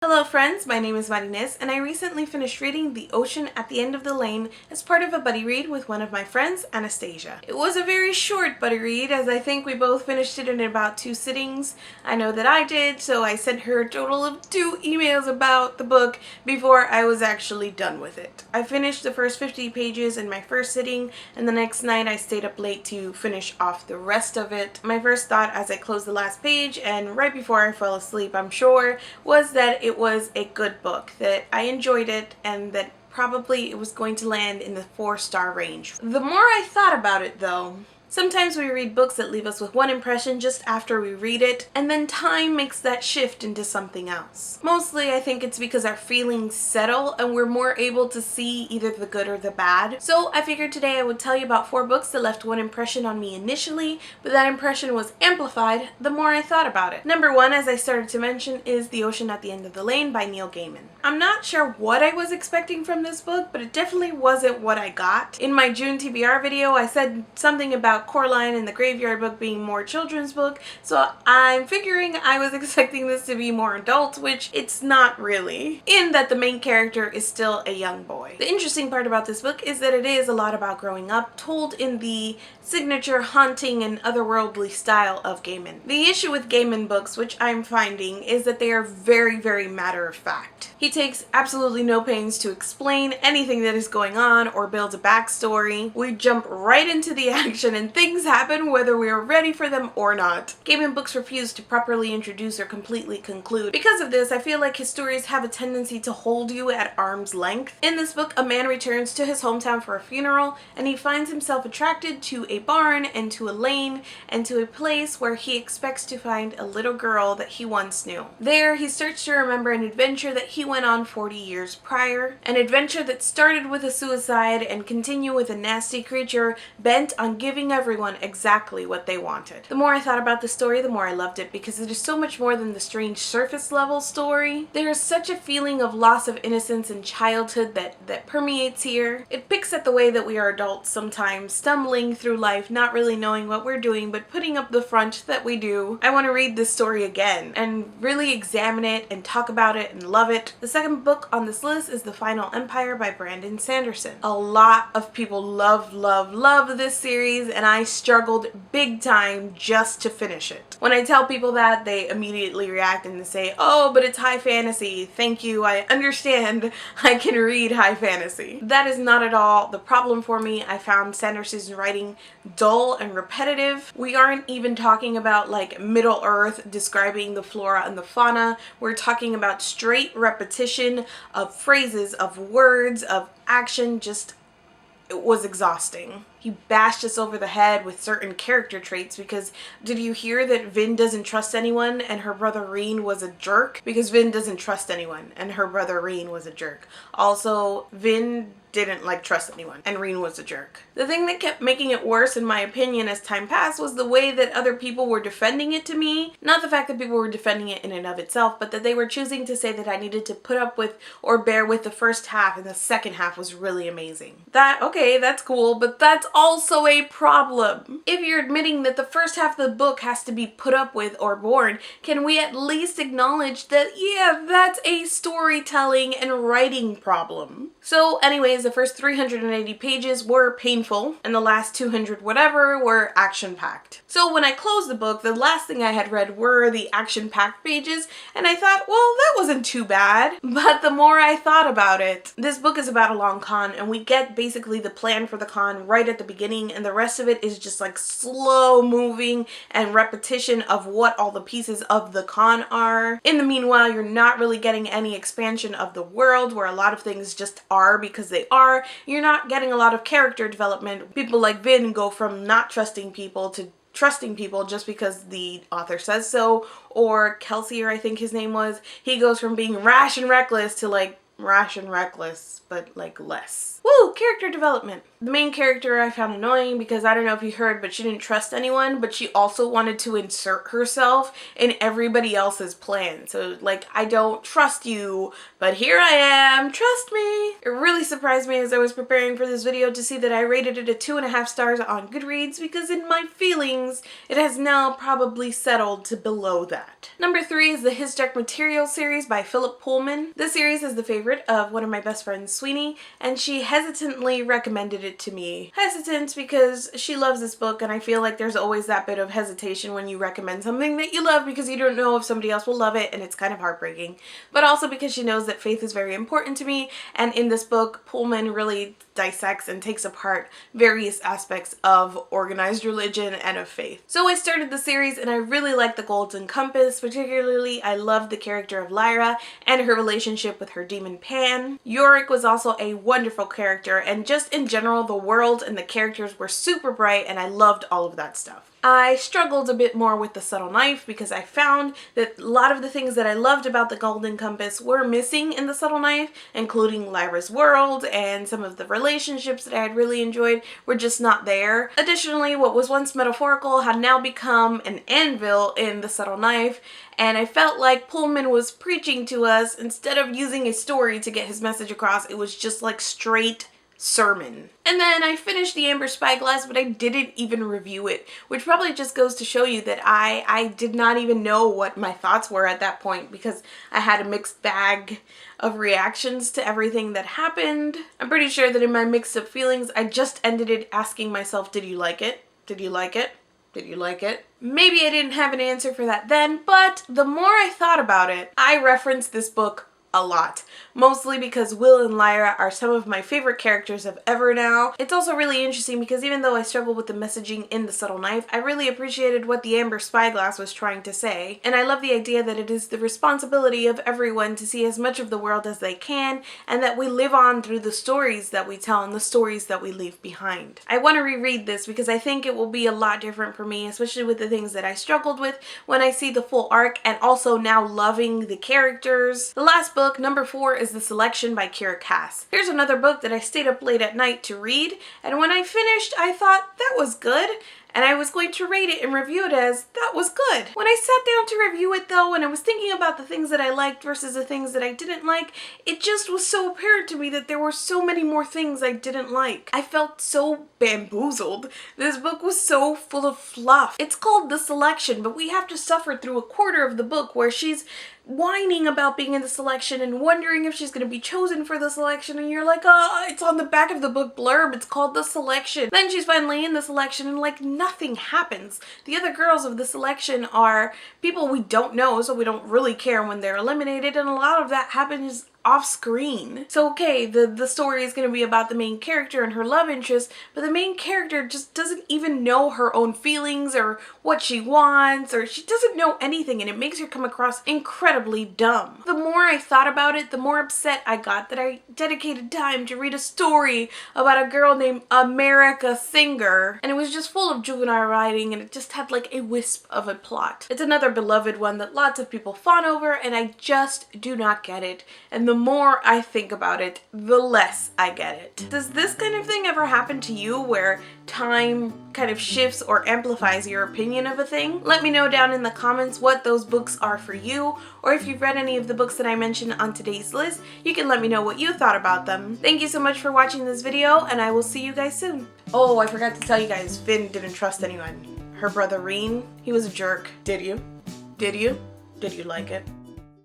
Hello friends, my name is Marinez and I recently finished reading The Ocean at the End of the Lane as part of a buddy read with one of my friends, Anastasia. It was a very short buddy read as I think we both finished it in about 2 sittings. I know that I did, so I sent her a total of 2 emails about the book before I was actually done with it. I finished the first 50 pages in my first sitting and the next night I stayed up late to finish off the rest of it. My first thought as I closed the last page and right before I fell asleep, I'm sure, was that it was a good book, that I enjoyed it, and that probably it was going to land in the 4-star range. The more I thought about it though, sometimes we read books that leave us with one impression just after we read it, and then time makes that shift into something else. Mostly I think it's because our feelings settle and we're more able to see either the good or the bad. So I figured today I would tell you about 4 books that left one impression on me initially, but that impression was amplified the more I thought about it. Number 1, as I started to mention, is The Ocean at the End of the Lane by Neil Gaiman. I'm not sure what I was expecting from this book, but it definitely wasn't what I got. In my June TBR video, I said something about Coraline and the Graveyard Book being more children's book, so I'm figuring I was expecting this to be more adult, which it's not really, in that the main character is still a young boy. The interesting part about this book is that it is a lot about growing up, told in the signature haunting and otherworldly style of Gaiman. The issue with Gaiman books, which I'm finding, is that they are very matter of fact. He takes absolutely no pains to explain anything that is going on or builds a backstory. We jump right into the action and things happen whether we are ready for them or not. Gaiman books refuse to properly introduce or completely conclude. Because of this, I feel like his stories have a tendency to hold you at arm's length. In this book, a man returns to his hometown for a funeral and he finds himself attracted to a barn and to a lane and to a place where he expects to find a little girl that he once knew. There, he starts to remember an adventure that he went on 40 years prior, an adventure that started with a suicide and continued with a nasty creature bent on giving everyone exactly what they wanted. The more I thought about the story, the more I loved it because it is so much more than the strange surface level story. There is such a feeling of loss of innocence and childhood that permeates here. It picks at the way that we are adults sometimes, stumbling through life, not really knowing what we're doing, but putting up the front that we do. I want to read this story again and really examine it and talk about it and love it. The second book on this list is The Final Empire by Brandon Sanderson. A lot of people love this series and I struggled big time just to finish it. When I tell people that, they immediately react and they say, "Oh, but it's high fantasy." Thank you, I understand. I can read high fantasy. That is not at all the problem for me. I found Sanderson's writing dull and repetitive. We aren't even talking about like Middle Earth describing the flora and the fauna. We're talking about straight repetition of phrases, of words, of action. Just, it was exhausting. He bashed us over the head with certain character traits because did you hear that Vin doesn't trust anyone and her brother Reen was a jerk? Because Vin doesn't trust anyone and her brother Reen was a jerk. Also, Vin didn't trust anyone and Reen was a jerk. The thing that kept making it worse in my opinion as time passed was the way that other people were defending it to me. Not the fact that people were defending it in and of itself, but that they were choosing to say that I needed to put up with or bear with the first half and the second half was really amazing. Okay, that's cool, but that's also a problem. If you're admitting that the first half of the book has to be put up with or borne, can we at least acknowledge that, yeah, that's a storytelling and writing problem? So anyways, the first 380 pages were painful and the last 200 whatever were action-packed. So when I closed the book, the last thing I had read were the action-packed pages and I thought, well, that wasn't too bad. But the more I thought about it, this book is about a long con and we get basically the plan for the con right at the beginning and the rest of it is just like slow moving and repetition of what all the pieces of the con are. In the meanwhile, you're not really getting any expansion of the world where a lot of things just are because they are. You're not getting a lot of character development. People like Vin go from not trusting people to trusting people just because the author says so, or Kelsier, I think his name was, he goes from being rash and reckless to like Rash and Reckless, but like less. Woo! Character development. The main character I found annoying because I don't know if you heard, but she didn't trust anyone, but she also wanted to insert herself in everybody else's plan. So like, I don't trust you, but here I am, trust me. It really surprised me as I was preparing for this video to see that I rated it at 2.5 stars on Goodreads, because in my feelings, it has now probably settled to below that. Number 3 is the His Dark Materials series by Philip Pullman. This series is the favorite of one of my best friends, Sweeney, and she hesitantly recommended it to me. Hesitant because she loves this book, and I feel like there's always that bit of hesitation when you recommend something that you love because you don't know if somebody else will love it, and it's kind of heartbreaking. But also because she knows that faith is very important to me, and in this book, Pullman really dissects and takes apart various aspects of organized religion and of faith. So I started the series and I really liked the Golden Compass. Particularly, I loved the character of Lyra and her relationship with her demon Pan. Yorick was also a wonderful character, and just in general, the world and the characters were super bright, and I loved all of that stuff. I struggled a bit more with the Subtle Knife because I found that a lot of the things that I loved about the Golden Compass were missing in the Subtle Knife, including Lyra's world, and some of the relationships that I had really enjoyed were just not there. Additionally, what was once metaphorical had now become an anvil in the Subtle Knife, and I felt like Pullman was preaching to us. Instead of using a story to get his message across, it was just like straight sermon. And then I finished The Amber Spyglass, but I didn't even review it, which probably just goes to show you that I did not even know what my thoughts were at that point, because I had a mixed bag of reactions to everything that happened. I'm pretty sure that in my mixed up feelings, I just ended it asking myself, did you like it? Did you like it? Did you like it? Maybe I didn't have an answer for that then, but the more I thought about it, I referenced this book a lot. Mostly because Will and Lyra are some of my favorite characters of ever now. It's also really interesting because even though I struggle with the messaging in The Subtle Knife, I really appreciated what The Amber Spyglass was trying to say. And I love the idea that it is the responsibility of everyone to see as much of the world as they can, and that we live on through the stories that we tell and the stories that we leave behind. I want to reread this because I think it will be a lot different for me, especially with the things that I struggled with when I see the full arc, and also now loving the characters. The last book, number 4, is The Selection by Kiera Cass. Here's another book that I stayed up late at night to read, and when I finished, I thought that was good, and I was going to rate it and review it as that was good. When I sat down to review it though, and I was thinking about the things that I liked versus the things that I didn't like, it just was so apparent to me that there were so many more things I didn't like. I felt so bamboozled. This book was so full of fluff. It's called The Selection, but we have to suffer through a quarter of the book where she's whining about being in the selection and wondering if she's going to be chosen for the selection, and you're like, oh, it's on the back of the book blurb, it's called The Selection. Then she's finally in the selection and like nothing happens. The other girls of the selection are people we don't know, so we don't really care when they're eliminated, and a lot of that happens off screen. So okay, the story is going to be about the main character and her love interest, but the main character just doesn't even know her own feelings or what she wants, or she doesn't know anything, and it makes her come across incredibly dumb. The more I thought about it, the more upset I got that I dedicated time to read a story about a girl named America Singer, and it was just full of juvenile writing, and it just had like a wisp of a plot. It's another beloved one that lots of people fawn over, and I just do not get it. And the more I think about it, the less I get it. Does this kind of thing ever happen to you, where time kind of shifts or amplifies your opinion of a thing? Let me know down in the comments what those books are for you, or if you've read any of the books that I mentioned on today's list, you can let me know what you thought about them. Thank you so much for watching this video, and I will see you guys soon. Oh, I forgot to tell you guys, Finn didn't trust anyone. Her brother Reen, he was a jerk. Did you? Did you? Did you like it?